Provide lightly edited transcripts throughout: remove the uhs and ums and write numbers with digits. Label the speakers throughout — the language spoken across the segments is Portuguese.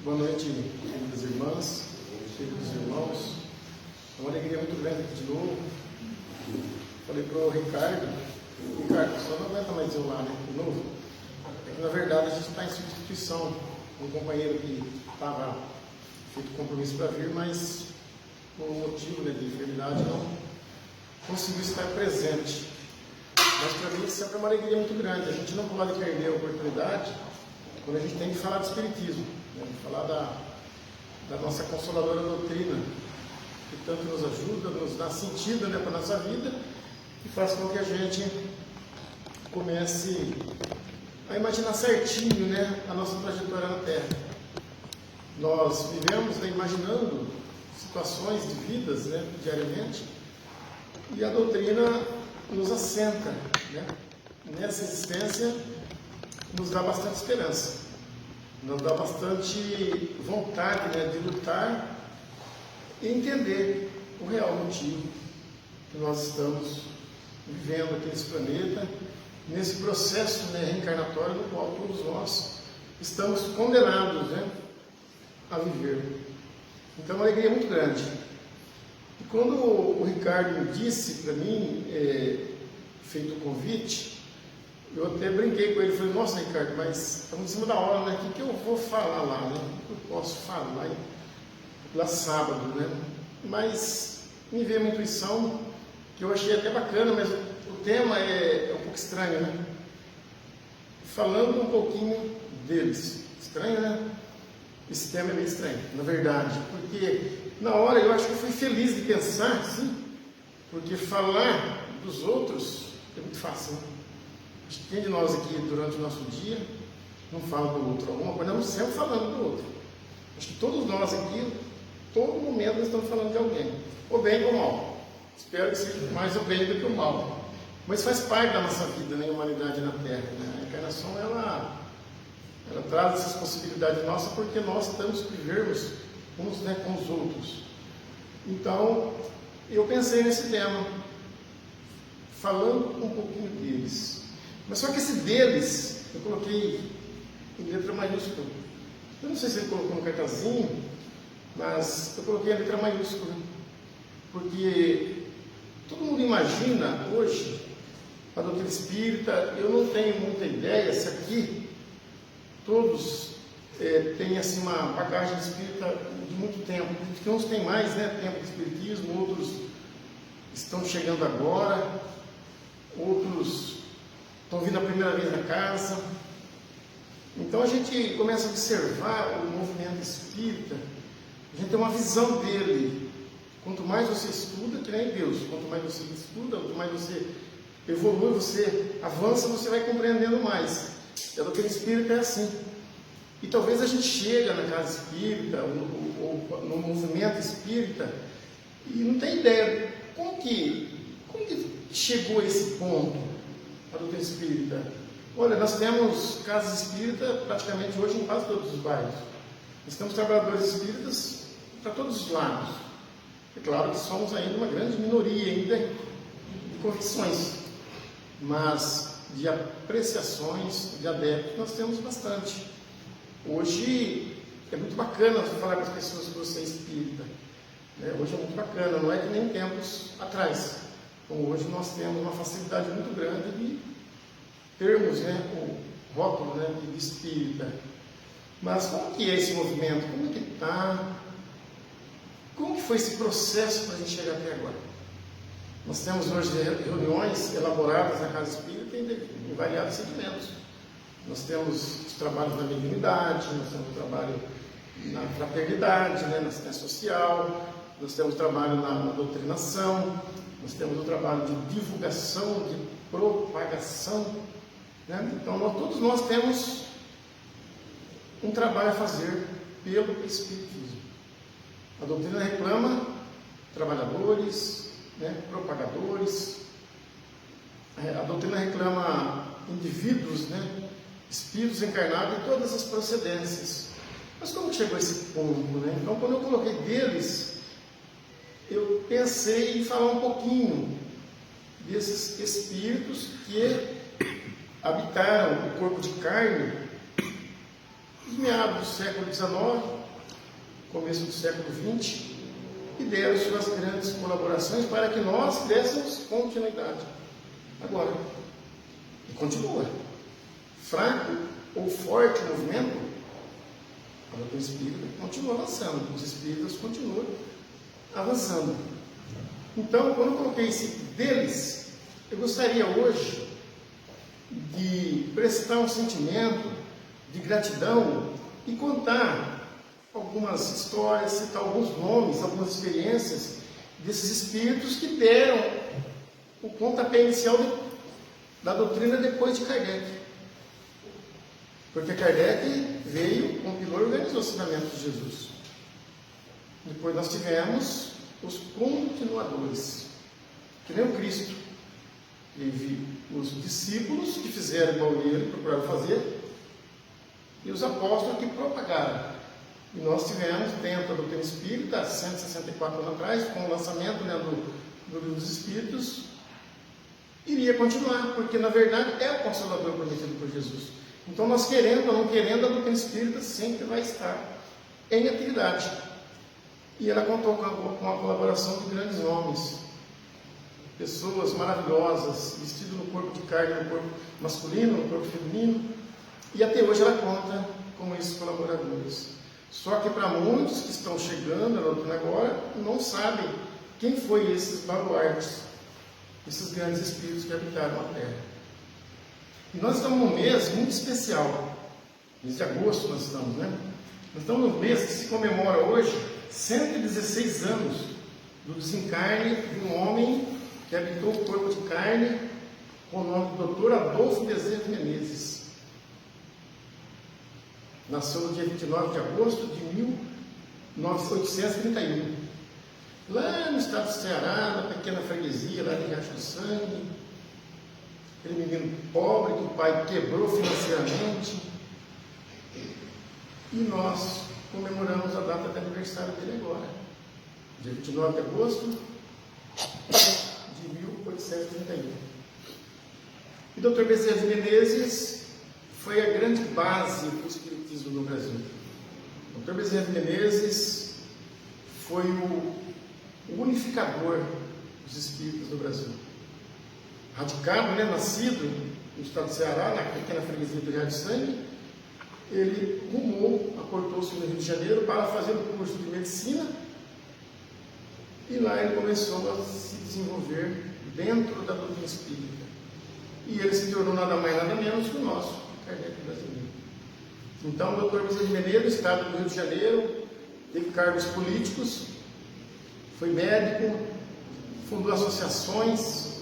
Speaker 1: Boa noite, queridas irmãs, queridos irmãos. É uma alegria muito grande aqui de novo. Falei para o Ricardo, só não aguenta mais eu lá, né? De novo. É que na verdade a gente está em substituição. Um companheiro que estava feito compromisso para vir, mas por motivo, né, de enfermidade não conseguiu estar presente. Mas para mim sempre é uma alegria muito grande. A gente não pode perder a oportunidade quando a gente tem que falar de Espiritismo, né? Falar da nossa consoladora doutrina, que tanto nos ajuda, nos dá sentido, né, para a nossa vida e faz com que a gente comece a imaginar certinho, né, a nossa trajetória na Terra. Nós vivemos, né, imaginando situações de vidas, né, diariamente, e a doutrina nos assenta, né, nessa existência, nos dá bastante esperança, nos dá bastante vontade, né, de lutar e entender o real motivo que nós estamos vivendo aqui nesse planeta, nesse processo, né, reencarnatório no qual todos nós estamos condenados, né, a viver. Então, é uma alegria muito grande. E quando o Ricardo me disse para mim, feito o convite, eu até brinquei com ele, falei, nossa, Ricardo, mas estamos em cima da hora, né? O que eu vou falar lá, né? O que eu posso falar lá sábado, né? Mas me veio uma intuição que eu achei até bacana, mas o tema é um pouco estranho, né? Falando um pouquinho deles. Estranho, né? Esse tema é meio estranho, na verdade, porque na hora eu acho que eu fui feliz de pensar, sim, porque falar dos outros é muito fácil, né? Acho que quem de nós aqui, durante o nosso dia, não fala do outro alguma coisa, não sempre falando do outro. Acho que todos nós aqui, todo momento, nós estamos falando de alguém, ou bem ou mal. Espero que seja mais o bem do que o mal. Mas faz parte da nossa vida, né, a humanidade na Terra, né? A encarnação, ela traz essas possibilidades nossas porque nós estamos vivermos uns, né, com os outros. Então, eu pensei nesse tema, falando um pouquinho deles. Mas só que esse deles, eu coloquei em letra maiúscula. Eu não sei se ele colocou no cartazinho, mas eu coloquei a letra maiúscula. Porque todo mundo imagina hoje a doutrina espírita, eu não tenho muita ideia se aqui todos têm assim, uma bagagem espírita de muito tempo. Porque uns têm mais, né, tempo de espiritismo, outros estão chegando agora, outros estão vindo a primeira vez na casa. Então a gente começa a observar o movimento espírita, a gente tem uma visão dele. Quanto mais você estuda, que nem Deus, quanto mais você estuda, quanto mais você evolui, você avança, você vai compreendendo mais. E a doutrina espírita é assim. E talvez a gente chega na casa espírita, ou no movimento espírita, e não tem ideia como que chegou a esse ponto a doutrina espírita. Olha, nós temos casas espíritas praticamente hoje em quase todos os bairros. Nós temos trabalhadores espíritas para todos os lados. É claro que somos ainda uma grande minoria ainda de convicções, mas de apreciações, de adeptos, nós temos bastante. Hoje é muito bacana você falar com as pessoas que você é espírita. Hoje é muito bacana, não é que nem tempos atrás. Então, hoje nós temos uma facilidade muito grande de termos, né, o rótulo, né, de espírita. Mas como que é esse movimento? Como que está? Como que foi esse processo para a gente chegar até agora? Nós temos hoje reuniões elaboradas na Casa Espírita em variados segmentos. Nós temos os trabalhos na mediunidade, nós temos o trabalho na fraternidade, né, na assistência social, nós temos o trabalho na doutrinação, nós temos o trabalho de divulgação, de propagação, né? Então, todos nós temos um trabalho a fazer pelo Espiritismo. A doutrina reclama trabalhadores, né, propagadores. A doutrina reclama indivíduos, né, espíritos encarnados em todas as procedências. Mas como chegou a esse ponto, né? Então, quando eu coloquei deles, eu pensei em falar um pouquinho desses espíritos que habitaram o corpo de carne dos meados do século XIX, começo do século XX, e deram suas grandes colaborações para que nós dessemos continuidade. Agora, e continua. Fraco ou forte o movimento, a doutrina espírita continua avançando, os espíritas continuam avançando. Então, quando eu coloquei esse deles, eu gostaria hoje de prestar um sentimento de gratidão e contar algumas histórias, citar alguns nomes, algumas experiências desses espíritos que deram o pontapé inicial da doutrina depois de Kardec. Porque Kardec veio, compilou e organizou os ensinamentos de Jesus. Depois nós tivemos os continuadores, que nem o Cristo. Teve os discípulos que fizeram igual ele, procuraram fazer, e os apóstolos que propagaram. E nós tivemos, dentro da doutrina espírita, 164 anos atrás, com o lançamento do Livro dos Espíritos, iria continuar, porque na verdade é o Consolador prometido por Jesus. Então nós, querendo ou não querendo, a doutrina espírita sempre vai estar em atividade. E ela contou com a colaboração de grandes nomes, pessoas maravilhosas, vestidas no corpo de carne, no corpo masculino, no corpo feminino, e até hoje ela conta com esses colaboradores. Só que para muitos que estão chegando na doutrina agora, não sabem quem foi esses baluartes, esses grandes espíritos que habitaram a Terra. E nós estamos num mês muito especial, mês de agosto nós estamos, né? Nós estamos num mês que se comemora hoje 116 anos do desencarne de um homem que habitou o corpo de carne com o nome do Dr. Adolfo Bezerra de Menezes. Nasceu no dia 29 de agosto de 1831. Lá no estado do Ceará, na pequena freguesia, lá de Riacho do Sangue. Aquele menino pobre que o pai quebrou financeiramente. E nós comemoramos a data do aniversário dele agora, dia 29 de agosto de 1831. E o Dr. Bezerra de Menezes foi a grande base do espiritismo no Brasil. O Dr. Bezerra de Menezes foi o unificador dos espíritas do Brasil. Radicado, nascido no estado do Ceará, na pequena freguesia do Riacho do Sangue, ele rumou, aportou-se no Rio de Janeiro para fazer o curso de medicina, e lá ele começou a se desenvolver dentro da doutrina espírita. E ele se tornou nada mais nada menos que o nosso Kardec brasileiro. Então, o Dr. Bezerra de Menezes, no estado do Rio de Janeiro, teve cargos políticos, foi médico, fundou associações.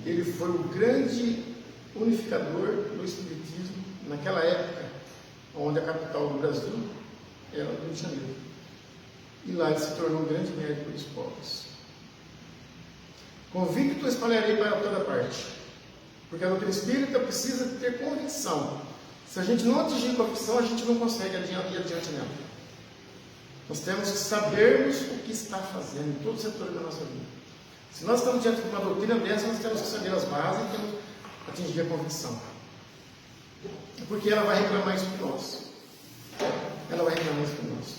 Speaker 1: Ele foi o grande unificador do espiritismo naquela época, onde a capital do Brasil era o Rio de Janeiro. E lá ele se tornou um grande médico dos pobres. Convicto espalharei para toda parte, porque a doutrina espírita precisa ter convicção. Se a gente não atingir convicção, a gente não consegue ir adiante nela. Nós temos que sabermos o que está fazendo em todos os setores da nossa vida. Se nós estamos diante de uma doutrina dessa, nós temos que saber as bases e temos que atingir a convicção. Porque ela vai reclamar isso de nós. Ela vai reclamar isso de nós.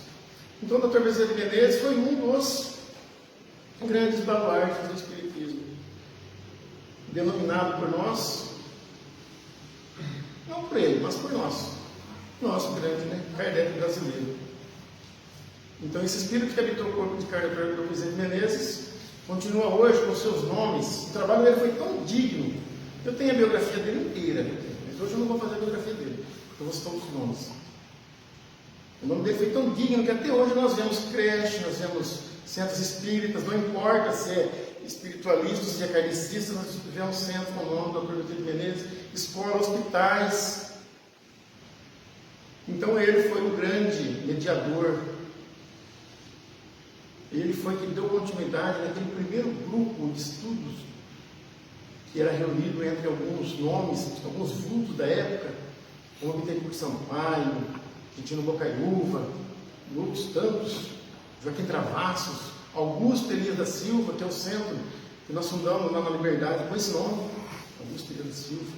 Speaker 1: Então, o Dr. Bezerra de Menezes foi um dos grandes baluartes do espiritismo, denominado por nós, não por ele, mas por nós, nosso grande, Kardec brasileiro. Então, esse espírito que habitou o corpo de Kardec, Dr. Bezerra de Menezes, continua hoje com seus nomes. O trabalho dele foi tão digno. Eu tenho a biografia dele inteira, mas hoje eu não vou fazer a biografia dele, porque eu vou citar os nomes. O nome dele foi tão digno que até hoje nós vemos creche, nós vemos centros espíritas, não importa se é espiritualista, se é kardecista, nós vemos centros com o nome do Dr. Bezerra de Menezes, escolas, hospitais. Então ele foi um grande mediador. Ele foi que deu continuidade naquele primeiro grupo de estudos que era reunido entre alguns nomes, alguns vultos da época, como Bittencourt Sampaio, Quintino Bocaiúva, e outros tantos, Joaquim Travassos, Augusto Elias da Silva, que é o centro que nós fundamos lá na Liberdade com esse nome, Augusto Elias da Silva.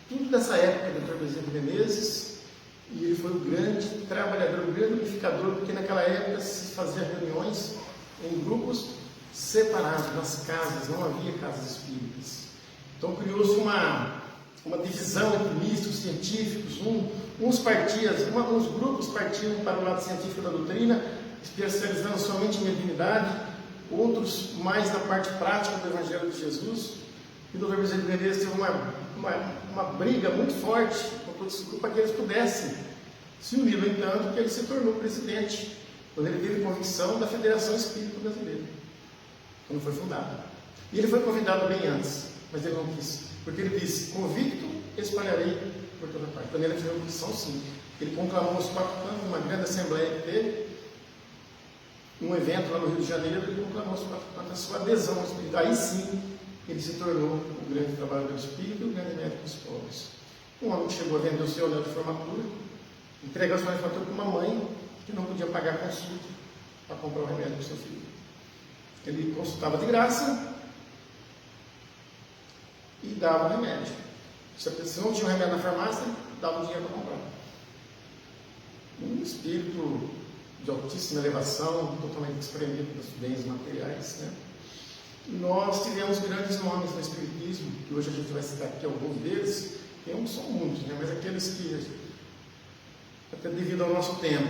Speaker 1: Tudo dessa época do Dr. Bezerra de Menezes, E ele foi o grande trabalhador, o grande unificador, porque naquela época se fazia reuniões em grupos separados, nas casas, não havia casas espíritas. Então criou-se uma divisão entre místicos, científicos, uns grupos partiam para o lado científico da doutrina, especializando somente em mediunidade, outros mais na parte prática do Evangelho de Jesus. E o Dr. Bezerra de Menezes teve uma briga muito forte com todo esse grupo para que eles pudessem se unir. No entanto, que ele se tornou presidente, quando ele teve convicção da Federação Espírita Brasileira, quando foi fundada. E ele foi convidado bem antes, mas ele não quis, porque ele disse: convicto, espalharei por toda parte. Quando ele teve convicção, sim. Ele conclamou os 4 cantos, uma grande assembleia que teve, um evento lá no Rio de Janeiro, ele conclamou os 4 cantos, a sua adesão ao Espírito. Aí sim, ele se tornou o grande trabalhador espírita e o grande médico dos pobres. Um homem que chegou a vender o seu anel de formatura, entregar a sua formatura para uma mãe que não podia pagar a consulta para comprar o remédio para o seu filho. Ele consultava de graça e dava o remédio. Se não tinha o remédio na farmácia, dava o dinheiro para comprar. Um espírito de altíssima elevação, totalmente desprendido dos bens materiais, né? Nós tivemos grandes nomes no Espiritismo, que hoje a gente vai citar aqui alguns deles, que não são muitos, né? Mas aqueles que, até devido ao nosso tempo,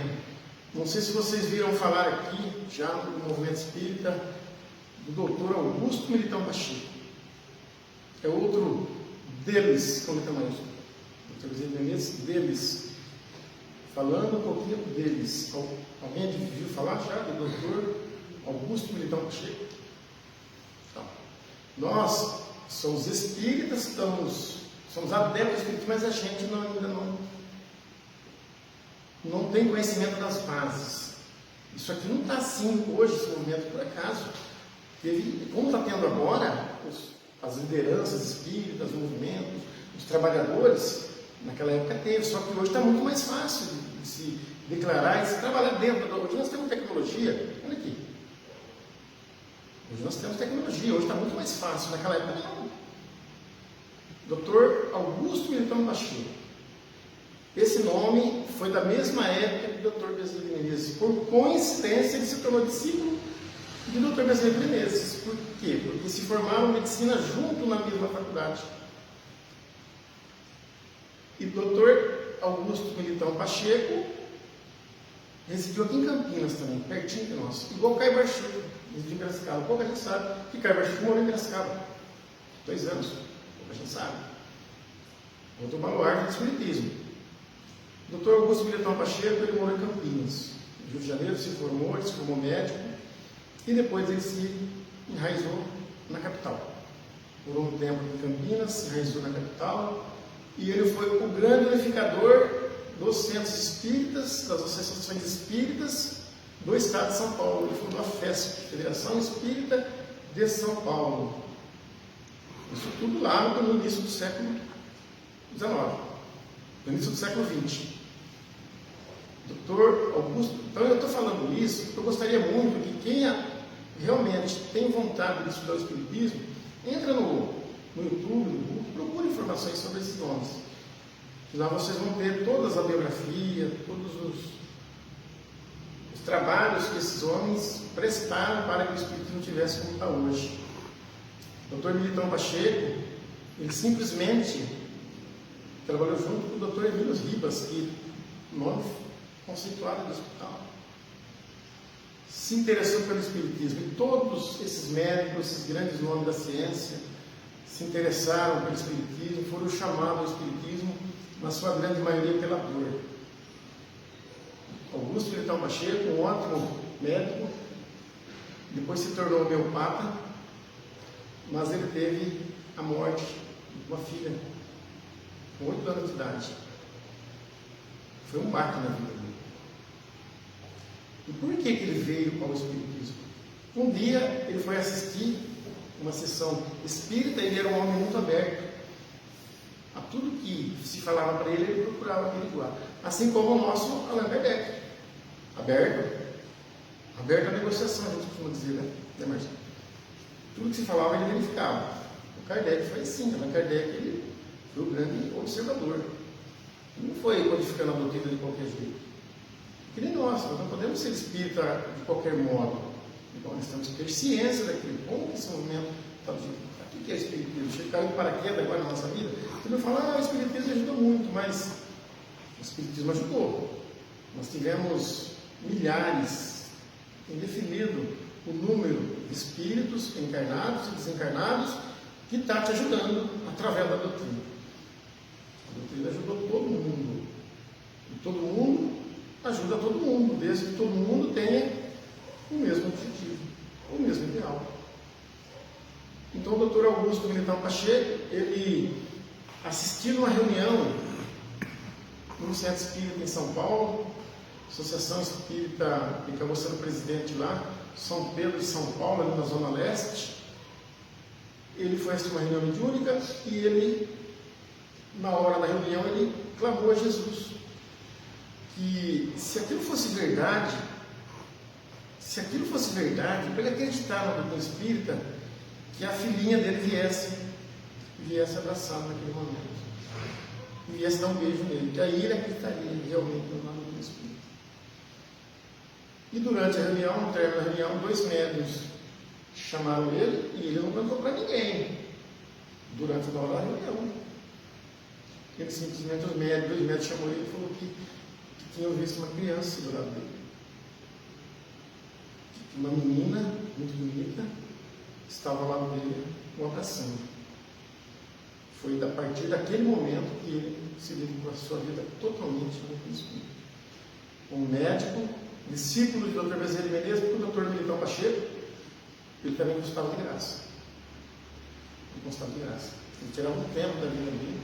Speaker 1: não sei se vocês viram falar aqui, já no movimento espírita, do Dr. Augusto Militão Pacheco. É outro deles, como está mais? Dr. Bezerra de Menezes, deles. Falando um pouquinho deles. Alguém viu falar já do Dr. Augusto Militão Pacheco? Então, nós somos espíritas, somos adeptos espíritas, mas a gente ainda não tem conhecimento das bases. Isso aqui não está assim hoje, esse movimento, por acaso. Como está tendo agora, as lideranças espíritas, os movimentos, os trabalhadores, naquela época teve, só que hoje está muito mais fácil de se declarar e se trabalhar dentro. Hoje nós temos tecnologia, olha aqui. Hoje nós temos tecnologia, hoje está muito mais fácil, naquela época não. Dr. Augusto Militão Pacheco. Esse nome foi da mesma época que o Dr. Bezerra de Menezes. Por coincidência, ele se tornou discípulo de Dr. Bezerra de Menezes. Por quê? Porque se formaram em medicina junto na mesma faculdade. E Dr. Augusto Militão Pacheco residiu aqui em Campinas também, pertinho de nós. Igual o Caio Barchudo, residiu em Piracicaba. Pouca gente sabe que Caio Barchudo morou em Piracicaba. 2 anos. Pouca gente sabe. Outro baluarte do Espiritismo. Dr. Augusto Militão Pacheco, ele morou em Campinas, no Rio de Janeiro, se formou médico, e depois ele se enraizou na capital. Morou um tempo em Campinas, se enraizou na capital, e ele foi o grande unificador dos centros espíritas, das associações espíritas do estado de São Paulo. Ele fundou a FESP, Federação Espírita de São Paulo. Isso tudo lá no início do século XIX, no início do século XX. Doutor Augusto, então eu estou falando isso porque eu gostaria muito que quem realmente tem vontade de estudar o Espiritismo, entra no YouTube, no Google, procure informações sobre esses nomes. Lá vocês vão ter todas a biografia, todos os trabalhos que esses homens prestaram para que o Espiritismo tivesse como está hoje. Dr. Militão Pacheco, ele simplesmente trabalhou junto com o Dr. Emílio Ribas, que nome conceituado do hospital, se interessou pelo Espiritismo. E todos esses médicos, esses grandes nomes da ciência, se interessaram pelo Espiritismo, foram chamados ao Espiritismo, na sua grande maioria pela dor. Augusto Militão Pacheco, um ótimo médico, depois se tornou homeopata, mas ele teve a morte de uma filha, com 8 anos de idade. Foi um baque na vida dele. E por que ele veio ao Espiritismo? Um dia ele foi assistir uma sessão espírita, ele era um homem muito aberto. A tudo que se falava para ele, ele procurava averiguar. Assim como o nosso Allan Kardec. Aberto à negociação, a gente costuma dizer, né, Marcelo? Tudo que se falava, ele verificava. O Kardec foi assim, Allan Kardec ele foi o grande observador. Não foi codificando a doutrina de qualquer jeito. Que nem nós não podemos ser espírita de qualquer modo. Então, nós temos que ter ciência daquilo. Como que esse movimento está dizendo? O que é espiritismo? Você caiu de paraquedas agora na nossa vida? Você não fala, o espiritismo ajuda muito, mas o espiritismo ajudou. Nós tivemos milhares, indefinido o número de espíritos encarnados e desencarnados que está te ajudando através da doutrina. A doutrina ajudou todo mundo. E todo mundo ajuda todo mundo, desde que todo mundo tenha o mesmo objetivo, o mesmo ideal. Então o Dr. Augusto Militão Pacheco, ele assistiu uma reunião no Centro Espírita em São Paulo, Associação Espírita, que acabou sendo presidente lá, São Pedro e São Paulo, ali na Zona Leste. Ele foi assistir uma reunião mediúnica e ele, na hora da reunião, ele clamou a Jesus que se aquilo fosse verdade, para ele acreditar na doutrina espírita, que a filhinha dele viesse abraçá-lo naquele momento, e viesse dar um beijo nele, que aí ele acreditaria realmente na doutrina espírita. E durante a reunião, no término da reunião, 2 médiuns chamaram ele e ele não contou para ninguém durante a hora da reunião. Ele simplesmente, 2 médiuns chamou ele e falou que tinham visto uma criança do lado dele. Uma menina muito bonita estava ao lado dele, o abraçando. Foi a partir daquele momento que ele se dedicou a sua vida totalmente ao espírito. Um médico, discípulo de Dr. Bezerra de Menezes, o Dr. Militão Pacheco, ele também gostava de graça. Ele gostava de graça. Ele tirava um tempo da vida dele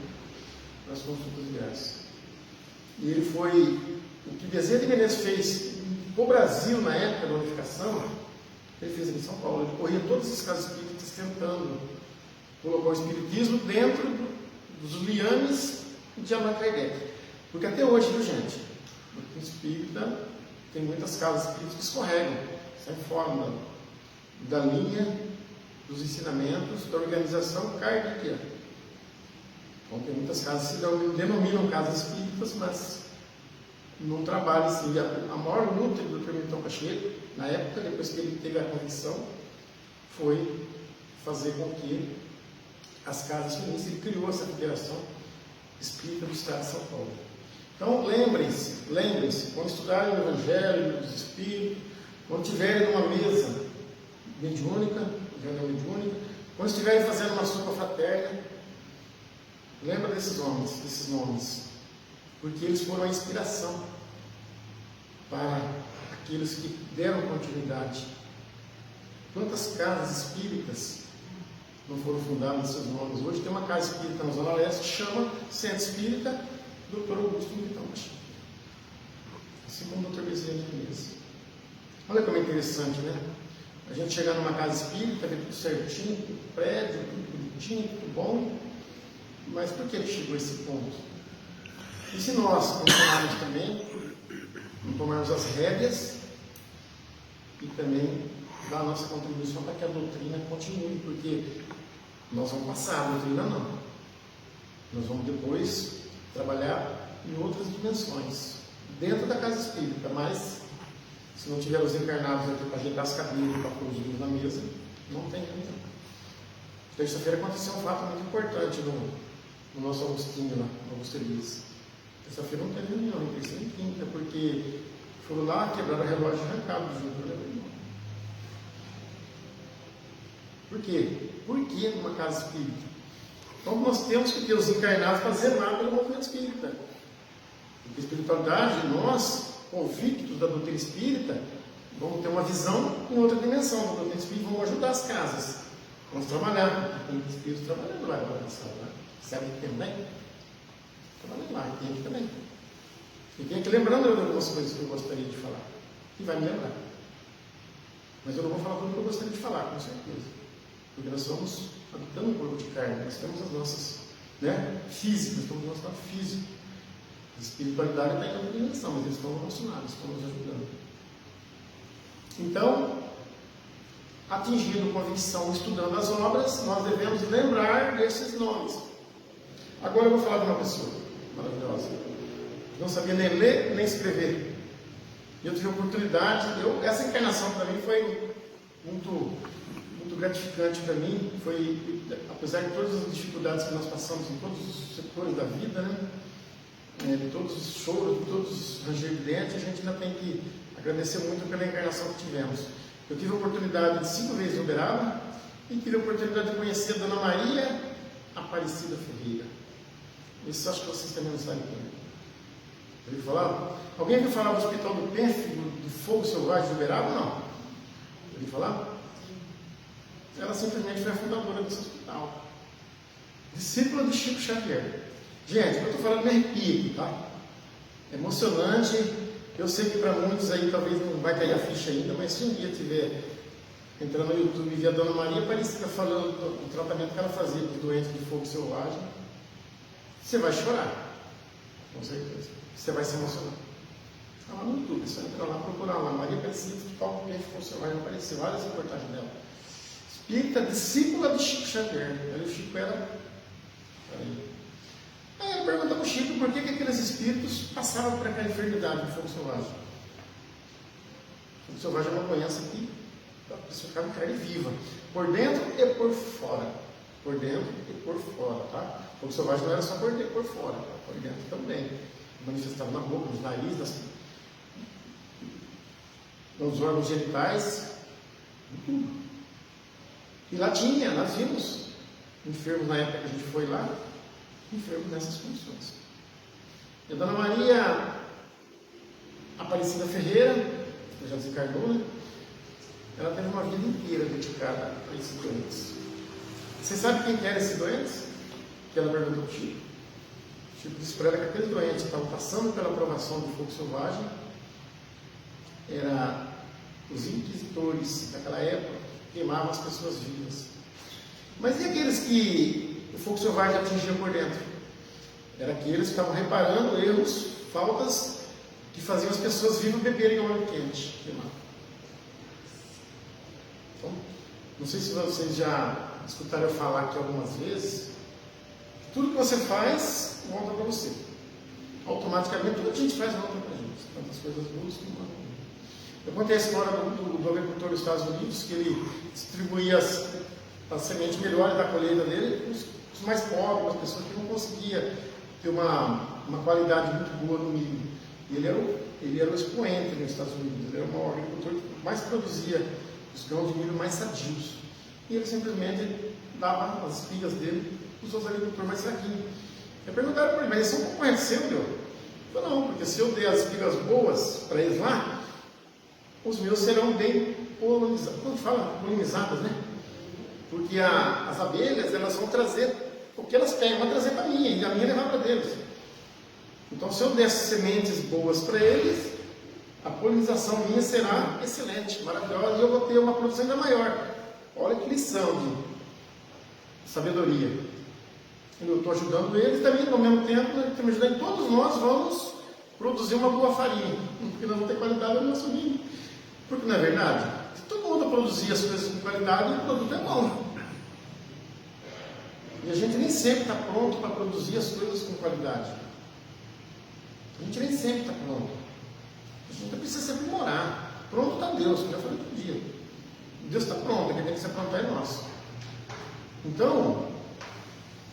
Speaker 1: para as consultas de graça. E ele foi, o que Bezerra de Menezes fez para o Brasil na época da unificação, ele fez aqui em São Paulo. Ele corria todas as casas espíritas tentando colocar o espiritismo dentro dos liames de Allan Kardec. Porque até hoje, viu gente, o espírita tem muitas casas espíritas que escorregam, saem fora da linha dos ensinamentos da organização kardeciana. Então tem muitas casas que se denominam casas espíritas, mas não trabalham assim. A maior luta do Dr. Militão Pacheco, na época, depois que ele teve a convicção, foi fazer com que as casas espíritas, ele criou essa Federação Espírita do Estado de São Paulo. Então lembrem-se, quando estudarem o Evangelho dos Espíritos, quando estiverem numa mesa mediúnica, reunião mediúnica, quando estiverem fazendo uma sopa fraterna, lembra desses nomes, porque eles foram a inspiração para aqueles que deram continuidade. Quantas casas espíritas não foram fundadas em seus nomes? Hoje tem uma casa espírita na Zona Leste que chama Centro Espírita Dr. Augusto Militão Pacheco, assim como o Dr. Bezerra de Menezes. Olha como é interessante, né? A gente chegar numa casa espírita, ver tudo certinho, tudo prédio, tudo bonitinho, tudo bom, mas por que ele chegou a esse ponto? E se nós não tomarmos também, não tomarmos as rédeas e também dar a nossa contribuição para que a doutrina continue, porque nós vamos passar, a doutrina não. Nós vamos depois trabalhar em outras dimensões, dentro da casa espírita, mas se não tiver os encarnados aqui para ajeitar as cadeiras, para pôr os livros na mesa, não tem como. Terça-feira aconteceu um fato muito importante no nosso Agostinho lá, no Augusto Elias. Terça-feira não teve reunião, em terça e quinta, porque foram lá, quebraram o relógio e arrancaram do junto da reunião. Por quê? Por que numa casa espírita? Então nós temos que ter os encarnados para zelar pelo movimento espírita. Porque a espiritualidade, nós, convictos da doutrina espírita, vamos ter uma visão em outra dimensão da doutrina espírita, vamos ajudar as casas. Vamos trabalhar. Tem espíritos trabalhando lá agora na sala, né? Sabe que tem também? Trabalhando lá, tem aqui também. E tem aqui lembrando de algumas coisas que eu gostaria de falar. E vai me lembrar. Mas eu não vou falar tudo que eu gostaria de falar, com certeza. Porque nós somos habitando um corpo de carne, nós temos as nossas físicas, nós temos o nosso lado físico. A espiritualidade está em outra dimensão, mas eles estão relacionados, estão nos ajudando. Então, atingindo convicção, estudando as obras, nós devemos lembrar desses nomes. Agora eu vou falar de uma pessoa maravilhosa. não sabia nem ler nem escrever. E eu tive a oportunidade, essa encarnação para mim foi muito gratificante para mim. Foi, apesar de todas as dificuldades que nós passamos em todos os setores da vida, né? De todos os choros, de todos os ranger de dentes, a gente ainda tem que agradecer muito pela encarnação que tivemos. Eu tive a oportunidade de 5 vezes em Uberaba e tive a oportunidade de conhecer a Dona Maria Aparecida Ferreira. Isso acho que vocês também não sabem também. Ouviu falar? Alguém viu falar do Hospital do Pênfigo, do Fogo Selvagem de Uberaba? Não. Ouviu falar? Ela simplesmente foi a fundadora desse hospital. Discípula de Chico Xavier. Gente, eu estou falando me arrepio aqui, tá? É emocionante. Eu sei que para muitos aí talvez não vai cair a ficha ainda, mas se um dia tiver entrando no YouTube e ver a Dona Maria Aparecida falando do tratamento que ela fazia para os doentes de fogo selvagem, você vai chorar. Com certeza. Você vai se emocionar. Está lá no YouTube, você entra lá, procurar lá, Maria Aparecida, Hospital do Pênfigo, Fogo Selvagem, vai aparecer várias reportagens dela. Espírita, discípula de Chico Xavier. Aí o Chico era... Aí ele pergunta para o Chico por que aqueles espíritos passavam por aquela enfermidade do fogo selvagem. O fogo selvagem é uma doença que a pessoa fica em carne viva, por dentro e por fora. Por dentro e por fora, tá? O fogo selvagem não era só por dentro e por fora, tá? Por dentro também. Manifestava na boca, nos narizes, nos órgãos genitais, tudo. E lá nós vimos enfermos na época que a gente foi lá, enfermos nessas condições. E a Dona Maria Aparecida Ferreira, que já desencarnou, né? Ela teve uma vida inteira dedicada a esses doentes. Você sabe quem que era esse doente? Que ela perguntou para o Chico. O Chico disse para ela que aqueles doentes que estavam passando pela aprovação do fogo selvagem eram os inquisitores daquela época, que queimavam as pessoas vivas. Mas e aqueles que o fogo selvagem atingia por dentro? Eram aqueles que estavam reparando erros, faltas que faziam as pessoas vivas beberem óleo quente, queimado. Então, não sei se vocês já escutaram eu falar aqui algumas vezes, que tudo que você faz volta para você. Automaticamente, tudo que a gente faz volta para a gente. Tanto as coisas boas como as ruins. Eu contei a história do agricultor dos Estados Unidos, que ele distribuía as sementes melhores da colheita dele para os mais pobres, as pessoas que não conseguiam ter uma qualidade muito boa no milho. E ele era o expoente nos Estados Unidos, ele era o agricultor que mais produzia os grãos de milho mais sadios. E ele simplesmente dava as espigas dele para os outros agricultores mais fraquinhos. Eu perguntaram para ele, mas eles são concorrentes seu, meu? Ele falou, não, porque se eu der as espigas boas para eles lá, os meus serão bem polinizados. Quando fala polinizadas, né? Porque as abelhas, elas vão trazer o que elas querem, vão trazer para mim, e a minha levar para deles. Então, se eu der sementes boas para eles, a polinização minha será excelente, maravilhosa, e eu vou ter uma produção ainda maior. Olha que lição de sabedoria. Eu estou ajudando eles também, ao mesmo tempo, né, estamos ajudando, todos nós vamos produzir uma boa farinha, porque nós vamos ter qualidade no nosso vinho. Porque não é verdade? Se todo mundo produzir as coisas com qualidade, o produto é bom. E a gente nem sempre está pronto para produzir as coisas com qualidade. A gente nem sempre está pronto. A gente precisa se aprimorar. Pronto está Deus, que eu já falei outro dia. Deus está pronto, quem tem que se aprontar é nós. Então,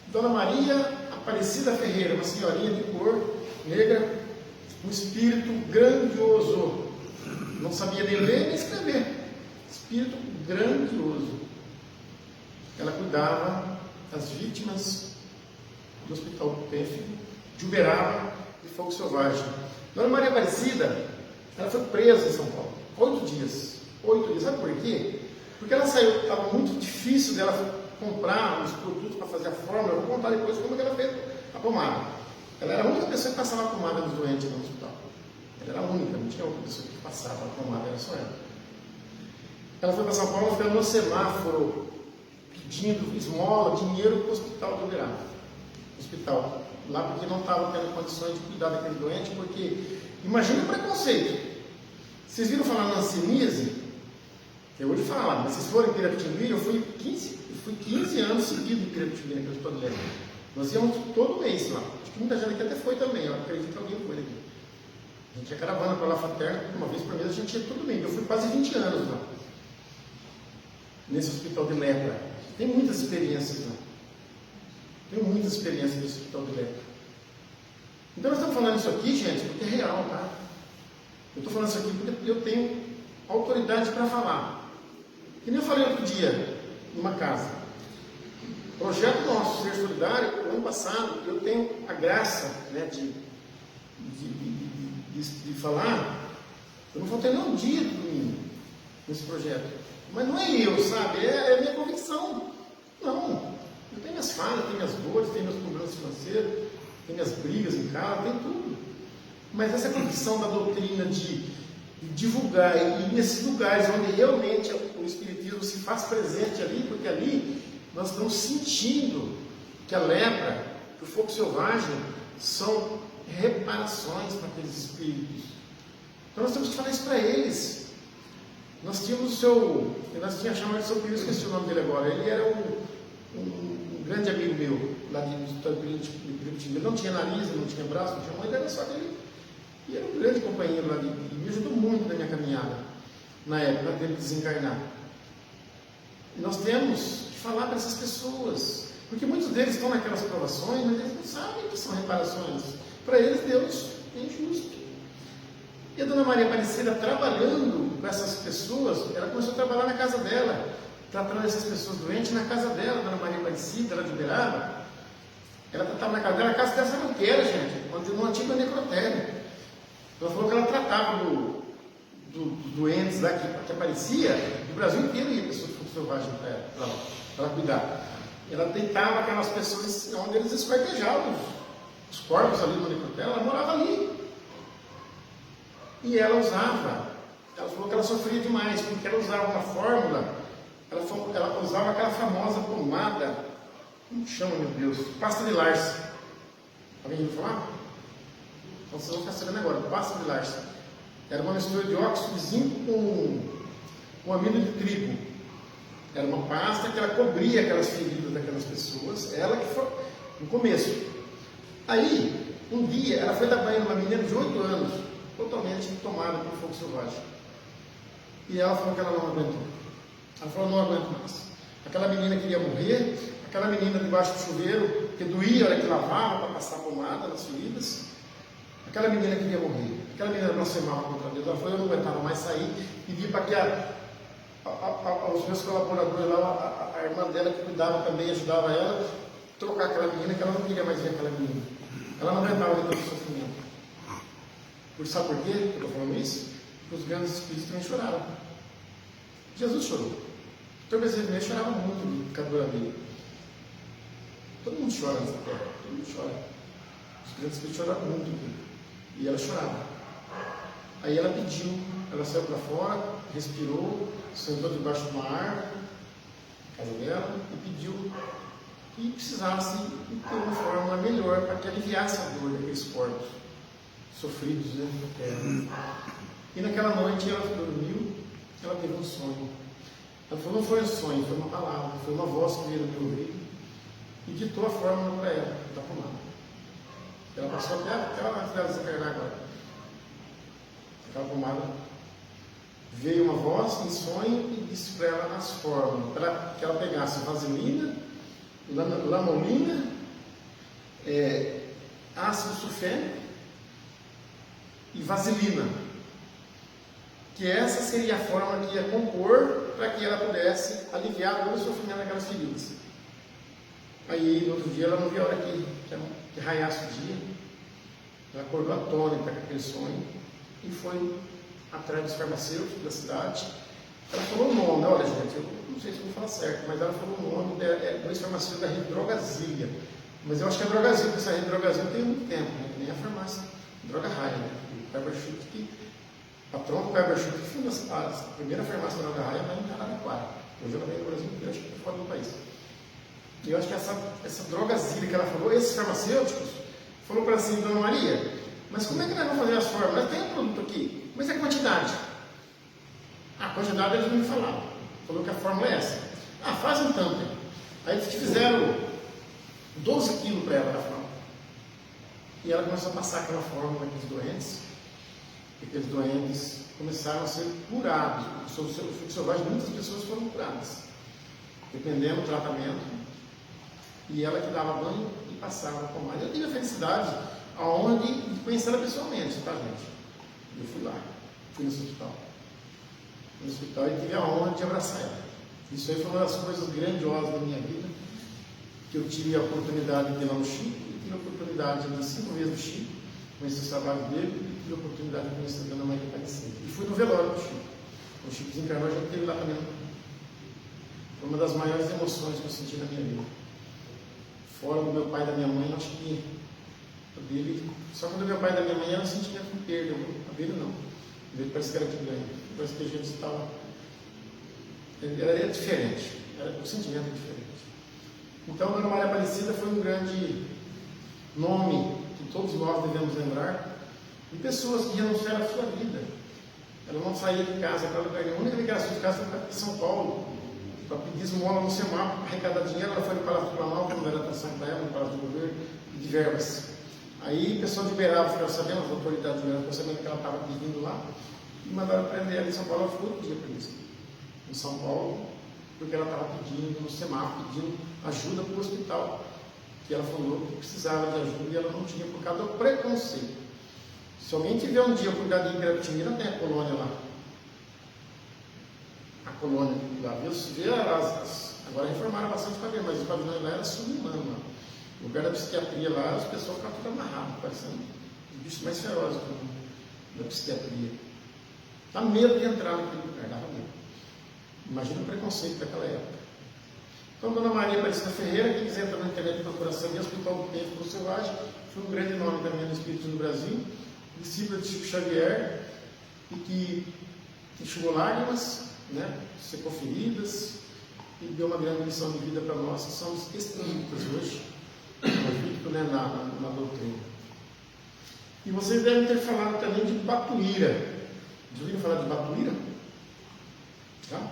Speaker 1: Dona Maria Aparecida Ferreira, uma senhorinha de cor negra, um espírito grandioso. Não sabia nem ler nem escrever. Espírito grandioso. Ela cuidava das vítimas do Hospital do Pênfigo, de Uberaba e Fogo Selvagem. Dona Maria Aparecida, ela foi presa em São Paulo. 8 dias. 8 dias. Sabe por quê? Porque ela saiu, estava muito difícil dela comprar os produtos para fazer a fórmula. Eu vou contar depois como ela fez a pomada. Ela era a única pessoa que passava a pomada nos doentes no hospital. Ela era a única, não tinha outra pessoa que passava a pomada, era só ela. Ela foi para São Paulo, ficou no semáforo, pedindo esmola, dinheiro para o hospital de Uberaba. Hospital. Lá porque não estava tendo condições de cuidar daquele doente, porque imagina o preconceito. Vocês viram falar na hanseníase? Eu hoje falo, mas vocês forem em Pirapitini, eu fui 15 anos seguidos em Pirapitini, que eu estou lendo. Nós íamos todo mês lá. Acho que muita gente aqui até foi também, eu acredito que alguém foi aqui. A gente ia caravana para lá fraterno, uma vez por mês a gente ia todo mês. Eu fui quase 20 anos lá, nesse hospital de lepra. Tem muitas experiências lá. Tenho muitas experiências nesse hospital de lepra. Então nós estamos falando isso aqui, gente, porque é real, tá? Eu estou falando isso aqui porque eu tenho autoridade para falar. Que nem eu falei outro dia, numa casa. Projeto nosso, Ser Solidário, no ano passado, eu tenho a graça, né, de falar, eu não faltei nem um dia de domingo nesse projeto. Mas não é eu, sabe? É a minha convicção. Não. Eu tenho minhas falhas, tenho minhas dores, tenho meus problemas financeiros, tenho minhas brigas em casa, tem tudo. Mas essa convicção da doutrina de divulgar, e nesses lugares onde realmente o Espiritismo se faz presente ali, porque ali nós estamos sentindo que a lepra, que o fogo selvagem são reparações para aqueles espíritos. Então nós temos que falar isso para eles. Nós tínhamos nós tínhamos chamado de São Pio, esqueci o nome dele agora. Ele era um grande amigo meu, lá de Piritiba. Ele não tinha nariz, não tinha braço, não tinha mão, ele era só aquele. E era um grande companheiro lá, e me ajudou muito na minha caminhada, na época dele desencarnar. E nós temos que falar para essas pessoas, porque muitos deles estão naquelas provações, mas eles não sabem que são reparações. Para eles, Deus é injusto. E a Dona Maria Aparecida, trabalhando com essas pessoas, ela começou a trabalhar na casa dela, tratando essas pessoas doentes na casa dela. Dona Maria Aparecida, ela de Uberaba, ela tratava na casa dela, a casa dessa Manqueira, gente, onde no antigo necrotério. Ela falou que ela tratava dos doentes lá que aparecia, do Brasil inteiro ia pessoas de fogo selvagem para ela cuidar. Ela deitava aquelas pessoas onde eles esquartejavam os corpos ali no necrotério, ela morava ali. E ela falou que ela sofria demais, porque ela usava uma fórmula, ela usava aquela famosa pomada, como chama, meu Deus? Pasta de Larsen. Alguém ouviu falar? Então vocês vão ficar sabendo agora, pasta de Larsen. Era uma mistura de óxido de zinco com amido de trigo. Era uma pasta que ela cobria aquelas feridas daquelas pessoas, ela que foi no começo. Aí, um dia, ela foi dar banho numa menina de 8 anos, totalmente tomada por fogo selvagem. E ela falou que ela não aguentou. Ela falou, não aguento mais. Aquela menina queria morrer, aquela menina debaixo do chuveiro, que doía a hora que lavava para passar pomada nas feridas. Aquela menina queria morrer. Aquela menina blasfemava contra Deus. Ela falou, eu não aguentava mais sair. Pedi para que os meus colaboradores lá, a irmã dela que cuidava também, ajudava ela, trocar aquela menina, que ela não queria mais ver aquela menina. Ela não aguentava ver todo o sofrimento. Sabe por quê que eu estou falando isso? Porque os grandes espíritos também choraram. Jesus chorou. O Dr. Bezerra também chorava muito de cada dele. Todo mundo chora nessa terra, todo mundo chora. Os grandes espíritos choraram muito. E ela chorava. Aí ela pediu, ela saiu para fora, respirou, sentou debaixo de uma árvore, na casa dela, e pediu que precisasse ter uma forma melhor para que aliviasse a dor daqueles corpos sofridos, né, na terra. E naquela noite ela dormiu, ela teve um sonho. Ela falou, não foi um sonho, foi uma palavra, foi uma voz que veio no meu ouvido e ditou a fórmula para ela, da pomada. Ela passou até ela desencarnar agora. Aquela pomada, veio uma voz em sonho e disse para ela as fórmulas, para que ela pegasse vaselina, lamolina, ácido sulfênico e vaselina, que essa seria a forma que ia compor para que ela pudesse aliviar todo o sofrimento daquelas feridas. Aí no outro dia ela não viu a hora que raiasse o dia, ela acordou atônita com aquele sonho e foi atrás dos farmacêuticos da cidade. Ela falou o nome, olha gente, eu não sei se eu vou falar certo, mas ela falou o nome de dois farmacêuticos da rede Drogazil. Mas eu acho que a Drogazil, porque essa rede Drogazil tem muito tempo, né? Nem a farmácia Droga Raia, né? O Kleber Schutt, patrão do Kleber Schutt, que fundou a primeira farmácia Droga Raia lá em Araraquara. Hoje ela vem no Brasil inteiro, acho que é fora do país. E eu acho que essa Drogazil que ela falou, esses farmacêuticos, falou para ela assim, Dona Maria, mas como é que nós vamos fazer as fórmulas? Tem um produto aqui, mas é a quantidade. A quantidade eles não me falaram. Falou que a fórmula é essa. Faz um tamper. Aí eles fizeram 12 quilos para ela da fralda. E ela começou a passar aquela forma para aqueles doentes, e aqueles doentes começaram a ser curados. O fluxo selvagem, muitas pessoas foram curadas, dependendo do tratamento, e ela que dava banho e passava a pomada. Eu tive a felicidade de conhecer ela pessoalmente, tá, gente? Eu fui lá, fui no hospital. No hospital e tive a honra de abraçar ela. Isso aí foi uma das coisas grandiosas da minha vida, que eu tive a oportunidade de ir lá no Chico, e tive a oportunidade de ir 5 vezes no Chico, conhecer o trabalho dele, e tive a oportunidade de conhecer a Dona Maria Aparecida. E fui no velório do Chico. O Chico desencarnou, já esteve lá também. Foi uma das maiores emoções que eu senti na minha vida. Fora do meu pai e da minha mãe, eu acho que dele, só quando meu pai e da minha mãe era um sentimento de perda, a dele não. A dele parece que era de ganho, parece que a gente estava. Era diferente, era um sentimento diferente. Então, a Dona Maria Aparecida foi um grande nome que todos nós devemos lembrar, de pessoas que renunciaram à sua vida. Ela não saía de casa para lugar nenhum. A única ligação de casa foi para São Paulo, para pedir esmola no semáforo, para arrecadar dinheiro. Ela foi no Palácio do Planalto, quando era atenção para ela, no Palácio do Governo, de verbas. Aí o pessoal de Uberaba ficava sabendo, as autoridades de Uberaba ficaram sabendo que ela estava pedindo lá, e mandaram prender ela em São Paulo. Ela ficou 8 dias presa em São Paulo, porque ela estava pedindo no semáforo, pedindo ajuda para o hospital, que ela falou que precisava de ajuda e ela não tinha por causa do preconceito. Se alguém tiver um dia por causa de Pirapitini, tem a colônia lá. A colônia lá, vê agora informaram bastante para ver, mas os pavilhões lá eram subhumanos. No lugar da psiquiatria lá, as pessoas ficavam tudo amarradas, parecendo os bichos mais ferozes da psiquiatria. Dá medo de entrar naquele lugar, dava medo. Imagina o preconceito daquela época. Então, Dona Maria Aparecida Ferreira, quem quiser entrar na internet e procurar saber, Hospital do Tempo do Selvagem, foi um grande nome também no Espírito no Brasil, discípula de Chico Xavier, e que enxugou lágrimas, né, secou feridas, e deu uma grande lição de vida para nós, que somos espíritas hoje, convictos, né, na doutrina. E vocês devem ter falado também de Batuíra. Já ouviram falar de Batuíra? Tá?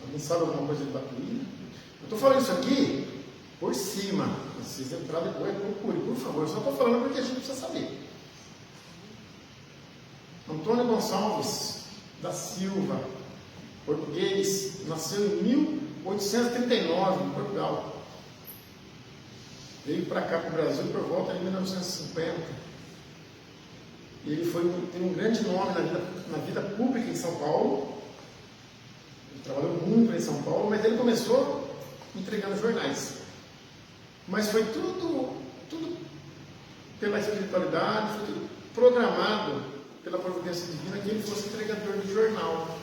Speaker 1: Alguém sabe alguma coisa de Batuíra? Eu estou falando isso aqui por cima. Se vocês entrarem depois, procure, por favor. Eu só estou falando porque a gente precisa saber. Antônio Gonçalves da Silva, português, nasceu em 1839 em Portugal. Veio para cá, para o Brasil, por volta de 1950. Ele teve um grande nome na vida pública em São Paulo. Ele trabalhou muito em São Paulo, mas ele começou entregando jornais. Mas foi tudo pela espiritualidade, foi tudo programado pela providência divina que ele fosse entregador de jornal.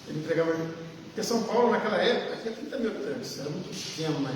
Speaker 1: Ele entregava. Porque São Paulo, naquela época, tinha 30 mil habitantes, era muito pequeno, né?